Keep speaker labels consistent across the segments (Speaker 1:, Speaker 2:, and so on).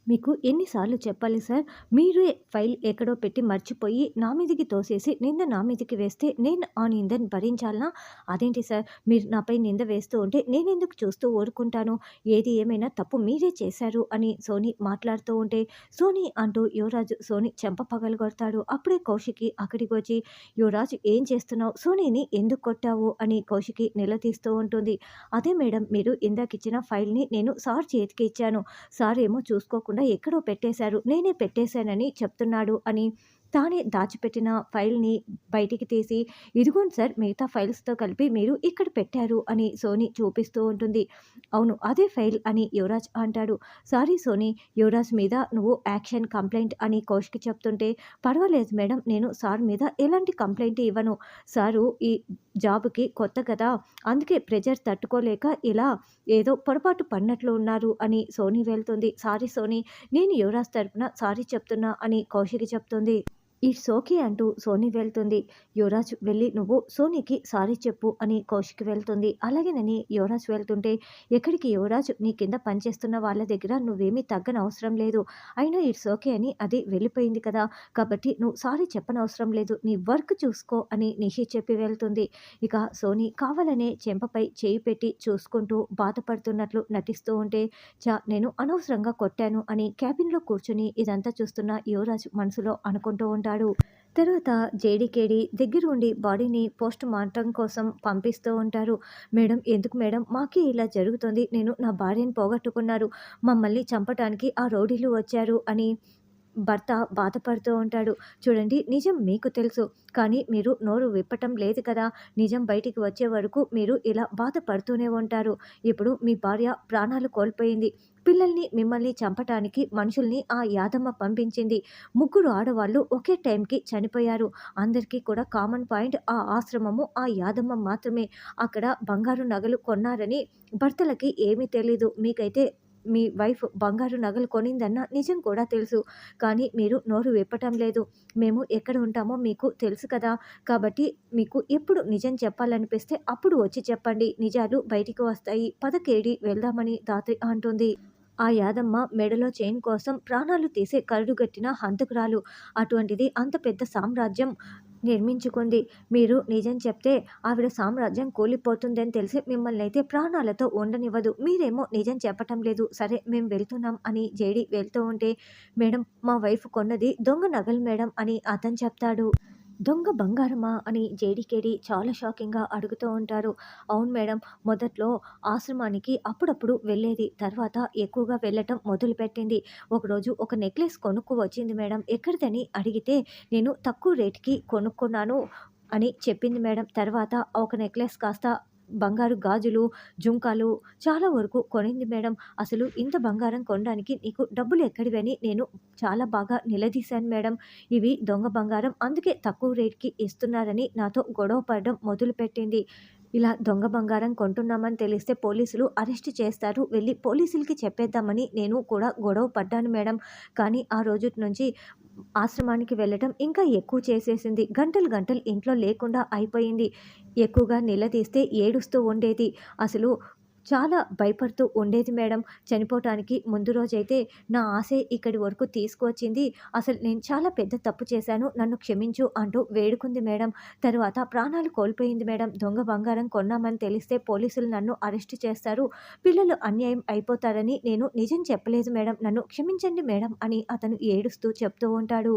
Speaker 1: మీకు ఎన్నిసార్లు చెప్పాలి సార్? మీరే ఫైల్ ఎక్కడో పెట్టి మర్చిపోయి నా మీదకి తోసేసి నింద నా మీదకి వేస్తే నేను ఆ నిందను భరించాలనా? అదేంటి సార్, మీరు నాపై నింద వేస్తూ ఉంటే నేనెందుకు చూస్తూ ఊరుకుంటాను? ఏది ఏమైనా తప్పు మీరే చేశారు అని సోని మాట్లాడుతూ ఉంటే, సోని అంటూ యువరాజు సోని చెంప పగలగొడతాడు. అప్పుడే కౌశికి అక్కడికి వచ్చి, యువరాజు ఏం చేస్తున్నావు? సోనీని ఎందుకు కొట్టావు? అని కౌశికి నిలదీస్తూ ఉంటుంది. అదే మేడం, మీరు ఇందాకిచ్చిన ఫైల్‌ని నేను సార్ చేతికి ఇచ్చాను. సార్ ఏమో చూసుకోకుండా ఎక్కడో పెట్టేశారు. నేనే పెట్టేశానని చెప్తున్నాడు అని తానే దాచిపెట్టిన ఫైల్‌ని బయటికి తీసి, ఇదిగోండి సార్, మిగతా ఫైల్స్‌తో కలిపి మీరు ఇక్కడ పెట్టారు అని సోని చూపిస్తూ ఉంటుంది. అవును, అదే ఫైల్ అని యువరాజ్ అంటాడు. సారీ సోని, యువరాజ్ మీద నువ్వు యాక్షన్ కంప్లెయింట్ అని కౌశిక్ చెప్తుంటే, పర్వాలేదు మేడం, నేను సార్ మీద ఎలాంటి కంప్లెయింట్ ఇవ్వను. సారు ఈ జాబ్‌కి కొత్త కదా! అందుకే ప్రెషర్ తట్టుకోలేక ఇలా ఏదో పొరపాటు పడినట్లు ఉన్నారు అని సోని వెళ్తుంది. సారీ సోని, నేను యువరాజ్ తరపున సారీ చెప్తున్నా అని కౌశికి చెప్తుంది. ఇట్స్ ఓకే అంటూ సోని వెళ్తుంది. యువరాజ్ వెళ్ళి నువ్వు సోనీకి సారీ చెప్పు అని కౌశిక్ వెళ్తుంది. అలాగేనని యువరాజ్ వెళ్తుంటే, ఎక్కడికి యువరాజ్, నీ కింద పనిచేస్తున్న వాళ్ళ దగ్గర నువ్వేమీ తగ్గనవసరం లేదు. అయినా ఇట్స్ ఓకే అని అది వెళ్ళిపోయింది కదా! కాబట్టి నువ్వు సారీ చెప్పనవసరం లేదు. నీ వర్క్ చూసుకో అని నిషి చెప్పి వెళ్తుంది. ఇక సోని కావాలనే చెంపపై చేయి పెట్టి చూసుకుంటూ బాధపడుతున్నట్లు నటిస్తూ ఉంటే, నేను అనవసరంగా కొట్టాను అని క్యాబిన్‌లో కూర్చొని ఇదంతా చూస్తున్న యువరాజ్ మనసులో అనుకుంటూ ఉంటాడు. తర్వాత జేడీకేడీ దగ్గర ఉండి బాడీని పోస్ట్ మార్టం కోసం పంపిస్తూ ఉంటారు. మేడం, ఎందుకు మేడం మాకే ఇలా జరుగుతుంది? నేను నా భార్యను పోగొట్టుకున్నారు. మమ్మల్ని చంపటానికి ఆ రౌడీలు వచ్చారు అని భర్త బాధపడుతూ ఉంటాడు. చూడండి, నిజం మీకు తెలుసు. కానీ మీరు నోరు విప్పటం లేదు కదా! నిజం బయటికి వచ్చే వరకు మీరు ఇలా బాధపడుతూనే ఉంటారు. ఇప్పుడు మీ భార్య ప్రాణాలు కోల్పోయింది. పిల్లల్ని, మిమ్మల్ని చంపటానికి మనుషుల్ని ఆ యాదమ్మ పంపించింది. ముగ్గురు ఆడవాళ్ళు ఒకే టైంకి చనిపోయారు. అందరికీ కూడా కామన్ పాయింట్ ఆ ఆశ్రమము, ఆ యాదమ్మ మాత్రమే. అక్కడ బంగారు నగలు కొన్నారని భర్తలకి ఏమీ తెలీదు. మీకైతే మీ వైఫ్ బంగారు నగలు కొనిందన్న నిజం కూడా తెలుసు. కానీ మీరు నోరు విప్పటం లేదు. మేము ఎక్కడ ఉంటామో మీకు తెలుసు కదా! కాబట్టి మీకు ఎప్పుడు నిజం చెప్పాలనిపిస్తే అప్పుడు వచ్చి చెప్పండి. నిజాలు బయటికి వస్తాయి. పద కేడి వెళ్దామని ధాత్రి అంటుంది. ఆ యాదమ్మ మెడలో చైన్ కోసం ప్రాణాలు తీసే కరడుగట్టిన హంతకురాలు. అటువంటిది అంత పెద్ద సామ్రాజ్యం నిర్మించుకుంది. మీరు నిజం చెప్తే ఆవిడ సామ్రాజ్యం కూలిపోతుందని తెలిసి మిమ్మల్నైతే ప్రాణాలతో ఉండనివ్వదు. మీరేమో నిజం చెప్పటం లేదు. సరే, మేము వెళ్తున్నాం అని జేడీ వెళ్తూ ఉంటే, మేడం, మా వైఫ్ కొన్నది దొంగ నగలు మేడం అని అతను చెప్తాడు. దొంగ బంగారమా అని జేడీకేడీ చాలా షాకింగ్‌గా అడుగుతూ ఉంటారు. అవును మేడం, మొదట్లో ఆశ్రమానికి అప్పుడప్పుడు వెళ్ళేది. తర్వాత ఎక్కువగా వెళ్ళటం మొదలుపెట్టింది. ఒకరోజు ఒక నెక్లెస్ కొనుక్కు వచ్చింది మేడం. ఎక్కడిదని అడిగితే, నేను తక్కువ రేట్‌కి కొనుక్కున్నాను అని చెప్పింది మేడం. తర్వాత ఒక నెక్లెస్ కాస్త బంగారు గాజులు, జుంకాలు చాలా వరకు కొనింది మేడం. అసలు ఇంత బంగారం కొనడానికి నీకు డబ్బులు ఎక్కడివని నేను చాలా బాగా నిలదీశాను మేడం. ఇవి దొంగ బంగారం, అందుకే తక్కువ రేట్‌కి ఇస్తున్నారని నాతో గొడవ పడడం మొదలుపెట్టింది. ఇలా దొంగ బంగారం కొంటున్నామని తెలిస్తే పోలీసులు అరెస్ట్ చేస్తారు. వెళ్లి పోలీసులకి చెప్పేద్దామని నేను కూడా గొడవ పడ్డాను మేడం. కానీ ఆ రోజుటి నుంచి ఆశ్రమానికి వెళ్ళటం ఇంకా ఎక్కువ చేసేసింది. గంటలు గంటలు ఇంట్లో లేకుండా అయిపోయింది. ఎక్కువగా నిలదీస్తే ఏడుస్తూ ఉండేది. అసలు చాలా భయపడుతూ ఉండేది మేడం. చనిపోవటానికి ముందు రోజైతే నా ఆశే ఇక్కడి వరకు తీసుకువచ్చింది. అసలు నేను చాలా పెద్ద తప్పు చేశాను. నన్ను క్షమించు అంటూ వేడుకుంది మేడం. తరువాత ప్రాణాలు కోల్పోయింది మేడం. దొంగ బంగారం కొన్నామని తెలిస్తే పోలీసులు నన్ను అరెస్ట్ చేస్తారు. పిల్లలు అన్యాయం అయిపోతారని నేను నిజం చెప్పలేదు మేడం. నన్ను క్షమించండి మేడం అని అతను ఏడుస్తూ చెప్తూ ఉంటాడు.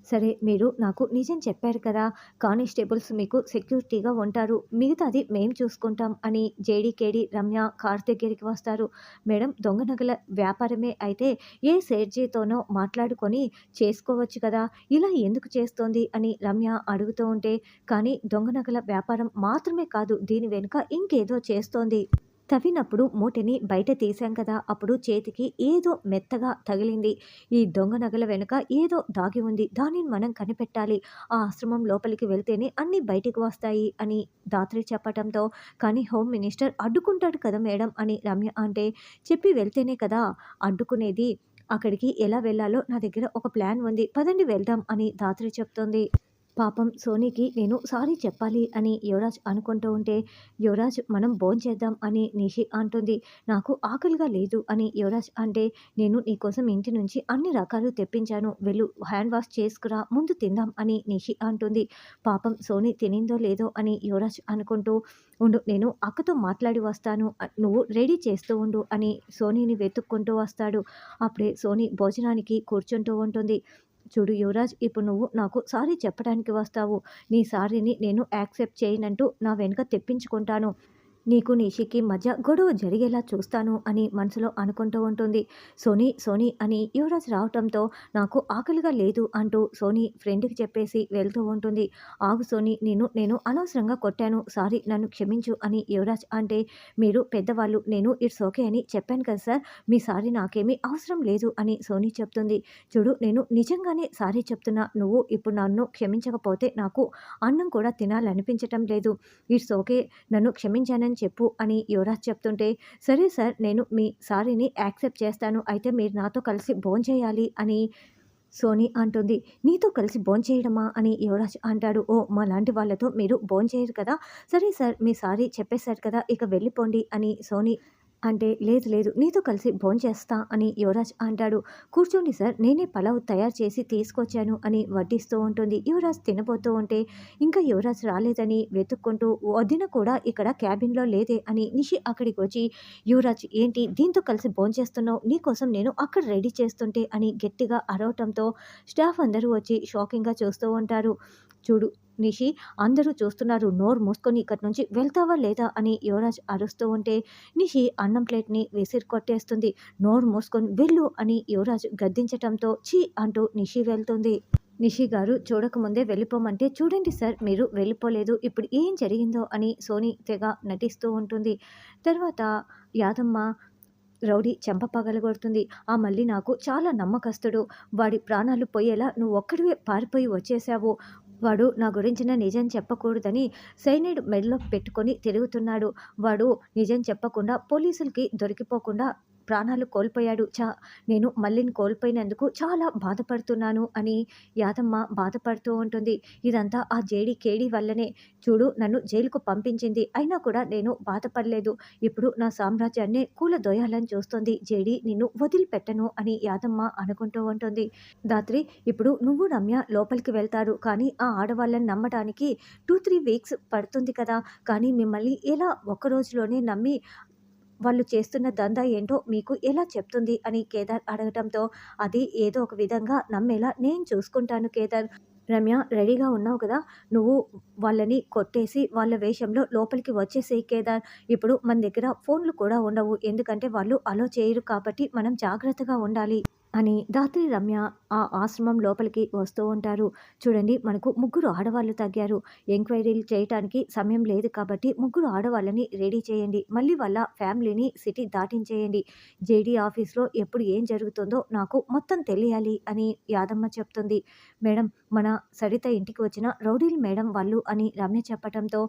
Speaker 1: సరే, మీరు నాకు నిజం చెప్పారు కదా! కానిస్టేబుల్స్ మీకు సెక్యూరిటీగా ఉంటారు. మిగతాది మేం చూసుకుంటాం అని జేడీకేడీ, రమ్య కార్ దగ్గరికి వస్తారు. మేడం, దొంగ నగల వ్యాపారమే అయితే ఏ సేట్‌జీతోనో మాట్లాడుకొని చేసుకోవచ్చు కదా! ఇలా ఎందుకు చేస్తోంది అని రమ్య అడుగుతూ ఉంటే, కానీ దొంగ నగల వ్యాపారం మాత్రమే కాదు, దీని వెనుక ఇంకేదో చేస్తోంది. తవ్వినప్పుడు మూటని బయట తీశాం కదా! అప్పుడు చేతికి ఏదో మెత్తగా తగిలింది. ఈ దొంగ నగల వెనుక ఏదో దాగి ఉంది. దానిని మనం కనిపెట్టాలి. ఆ ఆశ్రమం లోపలికి వెళ్తేనే అన్నీ బయటికి వస్తాయి అని ధాత్రి చెప్పటంతో, కానీ హోమ్ మినిస్టర్ అడ్డుకుంటాడు కదా మేడం అని రమ్య అంటే, చెప్పి వెళ్తేనే కదా అడ్డుకునేది. అక్కడికి ఎలా వెళ్ళాలో నా దగ్గర ఒక ప్లాన్ ఉంది. పదండి వెళ్దాం అని ధాత్రి చెప్తోంది. పాపం సోనీకి నేను సారీ చెప్పాలి అని యువరాజ్ అనుకుంటూ ఉంటే, యువరాజ్ మనం భోంచేద్దాం అని నిషి అంటుంది. నాకు ఆకలిగా లేదు అని యువరాజ్ అంటే, నేను నీకోసం ఇంటి నుంచి అన్ని రకాలు తెప్పించాను. వెళ్ళు హ్యాండ్ వాష్ చేసుకురా ముందు తిందాం అని నిషి అంటుంది. పాపం సోనీ తినిందో లేదో అని యువరాజ్ అనుకుంటూ, ఉండు నేను అక్కతో మాట్లాడి వస్తాను. నువ్వు రెడీ చేస్తూ ఉండు అని సోనీని వెతుక్కుంటూ వస్తాడు. అప్పుడే సోనీ భోజనానికి కూర్చుంటూ ఉంటుంది. చూడు యువరాజ్, ఇప్పుడు నువ్వు నాకు సారీ చెప్పడానికి వస్తావు. నీ సారీని నేను యాక్సెప్ట్ చేయనంటూ నా వెనుక తెప్పించుకుంటాను. నీకు నిషికి మధ్య గొడవ జరిగేలా చూస్తాను అని మనసులో అనుకుంటూ ఉంటుంది. సోనీ సోనీ అని యువరాజ్ రావటంతో, నాకు ఆకలిగా లేదు అంటూ సోనీ ఫ్రెండ్కి చెప్పేసి వెళ్తూ ఉంటుంది. ఆగు సోనీ, నేను అనవసరంగా కొట్టాను, సారీ నన్ను క్షమించు అని యువరాజ్ అంటే, మీరు పెద్దవాళ్ళు, నేను ఇట్స్ ఓకే అని చెప్పాను కదా సార్, మీ సారీ నాకేమీ అవసరం లేదు అని సోనీ చెప్తుంది. చూడు నేను నిజంగానే సారీ చెప్తున్నా, నువ్వు ఇప్పుడు నన్ను క్షమించకపోతే నాకు అన్నం కూడా తినాలనిపించటం లేదు. ఇట్స్ ఓకే, నన్ను క్షమించానని చెప్పు అని యువరాజ్ చెప్తుంటే, సరే సార్ నేను మీ సారీని యాక్సెప్ట్ చేస్తాను. అయితే మీరు నాతో కలిసి భోంచేయాలి అని సోనీ అంటుంది. నీతో కలిసి భోంచేయడమా అని యువరాజ్ అంటాడు. ఓ మాలాంటి వాళ్ళతో మీరు భోంచేయరు కదా, సరే సార్ మీ సారీ చెప్పేశారు కదా, ఇక వెళ్ళిపోండి అని సోనీ అంటే, లేదు లేదు నీతో కలిసి భోంచేస్తా అని యువరాజ్ అంటాడు. కూర్చోండి సార్, నేనే పలావ్ తయారు చేసి తీసుకొచ్చాను అని వడ్డిస్తూ ఉంటుంది. యువరాజ్ తినబోతూ ఉంటే, ఇంకా యువరాజ్ రాలేదని వెతుక్కుంటూ, వదిన కూడా ఇక్కడ క్యాబిన్లో లేదే అని నిషి అక్కడికి వచ్చి, యువరాజ్ ఏంటి దీంతో కలిసి భోంచేస్తున్నావు, నీకోసం నేను అక్కడ రెడీ చేస్తుంటే అని గట్టిగా అరవటంతో స్టాఫ్ అందరూ వచ్చి షాకింగ్గా చూస్తూ ఉంటారు. చూడు నిషి, అందరూ చూస్తున్నారు, నోరు మూసుకొని ఇక్కడి నుంచి వెళ్తావా లేదా అని యువరాజ్ అరుస్తూ ఉంటే, నిషి అన్నం ప్లేట్ని విసిరి కొట్టేస్తుంది. నోరు మూసుకొని వెళ్ళు అని యువరాజ్ గద్దించటంతో ఛీ అంటూ నిషి వెళ్తుంది. నిషి గారు చూడకముందే వెళ్ళిపోమంటే, చూడండి సార్ మీరు వెళ్ళిపోలేదు, ఇప్పుడు ఏం జరిగిందో అని సోనీ తెగ నటిస్తూ ఉంటుంది. తర్వాత యాదమ్మ రౌడీ చెంప పగలగొడుతుంది. ఆ మళ్ళీ నాకు చాలా నమ్మకస్తుడు, వాడి ప్రాణాలు పోయేలా నువ్వు ఒక్కడివే పారిపోయి వచ్చేసావు. వాడు నా గురించిన నిజం చెప్పకూడదని సైనైడ్ మెడలో పెట్టుకొని తిరుగుతున్నాడు. వాడు నిజం చెప్పకుండా పోలీసులకి దొరికిపోకుండా ప్రాణాలు కోల్పోయాడు. నేను మల్లిని కోల్పోయినందుకు చాలా బాధపడుతున్నాను అని యాదమ్మ బాధపడుతూ ఉంటుంది. ఇదంతా ఆ జేడి కేడి వల్లనే. చూడు నన్ను జైలుకు పంపించింది, అయినా కూడా నేను బాధపడలేదు. ఇప్పుడు నా సామ్రాజ్యాన్ని కూలదోయాలని చూస్తుంది జేడి, నిన్ను వదిలిపెట్టను అని యాదమ్మ అనుకుంటూ ఉంటుంది. దాత్రి, ఇప్పుడు నువ్వు రమ్య లోపలికి వెళ్తారు, కానీ ఆ ఆడవాళ్ళని నమ్మడానికి 2-3 వీక్స్ పడుతుంది కదా, కానీ మిమ్మల్ని ఎలా ఒక్క రోజులోనే నమ్మి వాళ్ళు చేస్తున్న దందా ఏంటో మీకు ఎలా చెప్తుంది అని కేదార్ అడగటంతో, అది ఏదో ఒక విధంగా నమ్మేలా నేను చూసుకుంటాను కేదార్. రమ్య రెడీగా ఉన్నావు కదా, నువ్వు వాళ్ళని కొట్టేసి వాళ్ళ వేషంలో లోపలికి వచ్చేసేయి కేదార్. ఇప్పుడు మన దగ్గర ఫోన్లు కూడా ఉండవు, ఎందుకంటే వాళ్ళు అలో చేయరు కాబట్టి మనం జాగ్రత్తగా ఉండాలి అని ధాత్రి రమ్య ఆ ఆశ్రమం లోపలికి వస్తూ ఉంటారు. చూడండి మనకు ముగ్గురు ఆడవాళ్ళు తగ్గారు, ఎంక్వైరీలు చేయటానికి సమయం లేదు కాబట్టి ముగ్గురు ఆడవాళ్ళని రెడీ చేయండి, మళ్ళీ వాళ్ళ ఫ్యామిలీని సిటీ దాటించేయండి. జేడీ ఆఫీస్లో ఎప్పుడు ఏం జరుగుతుందో నాకు మొత్తం తెలియాలి అని యాదమ్మ చెప్తుంది. మేడం, మన సరిత ఇంటికి వచ్చిన రౌడీలు మేడం వాళ్ళు అని రమ్య చెప్పటంతో,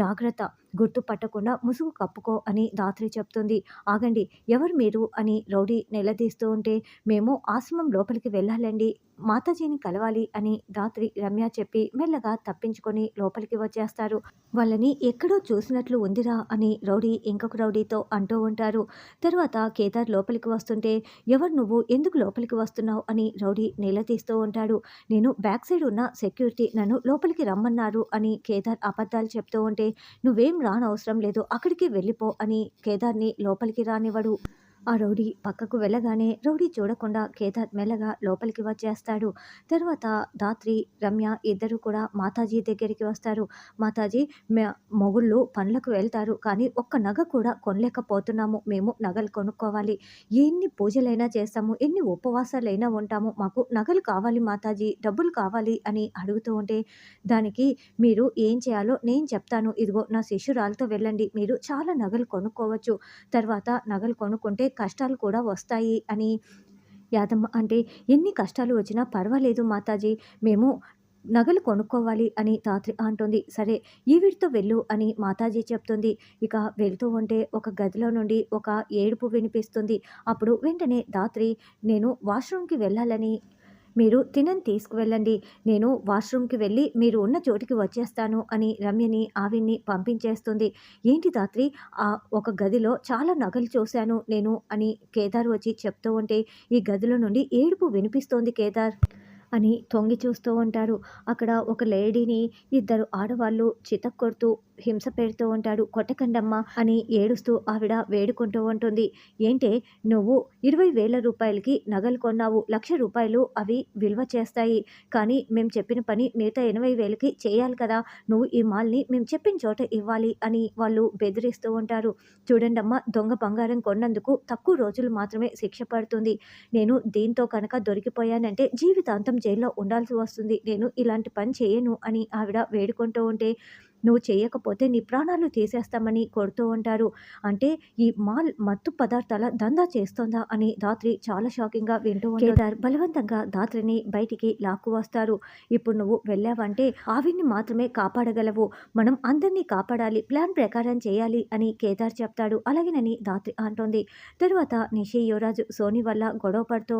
Speaker 1: జాగ్రత్త, గుర్తుపట్టకుండా ముసుగు కప్పుకో అని ధాత్రి చెప్తుంది. ఆగండి, ఎవరు మీరు అని రౌడీ నిలదీస్తూ ఉంటే, మేము ఆశ్రమం లోపలికి వెళ్ళాలండి, మాతాజీని కలవాలి అని ధాత్రి రమ్య చెప్పి మెల్లగా తప్పించుకొని లోపలికి వచ్చేస్తారు. వాళ్ళని ఎక్కడో చూసినట్లు ఉందిరా అని రౌడీ ఇంకొక రౌడీతో అంటూ ఉంటారు. తర్వాత కేదార్ లోపలికి వస్తుంటే, ఎవరు నువ్వు, ఎందుకు లోపలికి వస్తున్నావు అని రౌడీ నిలదీస్తూ ఉంటాడు. నేను బ్యాక్ సైడ్ ఉన్న సెక్యూరిటీ, నన్ను లోపలికి రమ్మన్నారు అని కేదార్ అబద్ధాలు చెప్తూ ఉంటే, నువ్వేం రానవసరం లేదు, అక్కడికి వెళ్ళిపో అని కేదార్ని లోపలికి రానివ్వడు. ఆ రౌడీ పక్కకు వెళ్ళగానే రౌడీ చూడకుండా కేదార్ మెల్లగా లోపలికి వచ్చేస్తాడు. తర్వాత ధాత్రి రమ్య ఇద్దరు కూడా మాతాజీ దగ్గరికి వస్తారు. మాతాజీ, మొగుళ్ళు పనులకు వెళ్తారు, కానీ ఒక్క నగ కూడా కొనలేకపోతున్నాము, మేము నగలు కొనుక్కోవాలి, ఎన్ని పూజలైనా చేస్తాము, ఎన్ని ఉపవాసాలైనా ఉంటాము, మాకు నగలు కావాలి మాతాజీ, డబ్బులు కావాలి అని అడుగుతూ ఉంటే, దానికి మీరు ఏం చేయాలో నేను చెప్తాను, ఇదిగో నా శిష్యురాలతో వెళ్ళండి, మీరు చాలా నగలు కొనుక్కోవచ్చు, తర్వాత నగలు కొనుక్కుంటే కష్టాలు కూడా వస్తాయి అని యాదమ్మ అంటే, ఎన్ని కష్టాలు వచ్చినా పర్వాలేదు మాతాజీ, మేము నగలు కొనుక్కోవాలి అని ధాత్రి అంటుంది. సరే ఈవిడితో వెళ్ళు అని మాతాజీ చెప్తుంది. ఇక వెళ్తూ ఉంటే ఒక గదిలో నుండి ఒక ఏడుపు వినిపిస్తుంది. అప్పుడు వెంటనే ధాత్రి, నేను వాష్రూమ్కి వెళ్ళాలని మీరు తినని తీసుకువెళ్ళండి. నేను వాష్‌రూమ్‌కి వెళ్ళి మీరు ఉన్న చోటికి వచ్చేస్తాను అని రమ్యని, ఆవిడ్ని పంపించేస్తుంది. ఏంటి ధాత్రి ఒక గదిలో చాలా నగలు చూశాను నేను అని కేదార్ వచ్చి చెప్తూ ఉంటే, ఈ గదిలో నుండి ఏడుపు వినిపిస్తోంది కేదార్ అని తొంగి చూస్తూ ఉంటారు. అక్కడ ఒక లేడీని ఇద్దరు ఆడవాళ్ళు చితక్కొడుతూ హింస పెడుతూ ఉంటాడు. "కొట్టకండమ్మా" అని ఏడుస్తూ ఆవిడ వేడుకుంటూ ఉంటుంది. "ఏంటే నువ్వు 20,000 నగలు కొన్నావు. ₹1,00,000 అవి విలువ చేస్తాయి. కానీ మేము చెప్పిన పని మిగతా 80,000కి చేయాలి కదా! నువ్వు ఈ మాల్‌ని మేము చెప్పిన చోట ఇవ్వాలి" అని వాళ్ళు బెదిరిస్తూ ఉంటారు. "చూడండమ్మా దొంగ బంగారం కొన్నందుకు తక్కువ రోజులు మాత్రమే శిక్ష పడుతుంది. నేను దీంతో కనుక దొరికిపోయానంటే జీవితాంతం జైల్లో ఉండాల్సి వస్తుంది. నేను ఇలాంటి పని చేయను" అని ఆవిడ వేడుకుంటూ ఉంటే, "నువ్వు చేయకపోతే నీ ప్రాణాలు తీసేస్తామని" కొడుతూ ఉంటారు. అంటే ఈ మాల్ మత్తు పదార్థాల దందా చేస్తోందా అని ధాత్రి చాలా షాకింగ్‌గా వింటూ ఉంటుంది. కేదార్ బలవంతంగా ధాత్రిని బయటికి లాక్కువస్తారు. "ఇప్పుడు నువ్వు వెళ్ళావంటే ఆవిడ్ని మాత్రమే కాపాడగలవు. మనం అందరినీ కాపాడాలి. ప్లాన్ ప్రకారం చేయాలి" అని కేదార్ చెప్తాడు. అలాగేనని ధాత్రి అంటోంది. తరువాత నిషి, యువరాజు సోనీ వల్ల గొడవ పడుతూ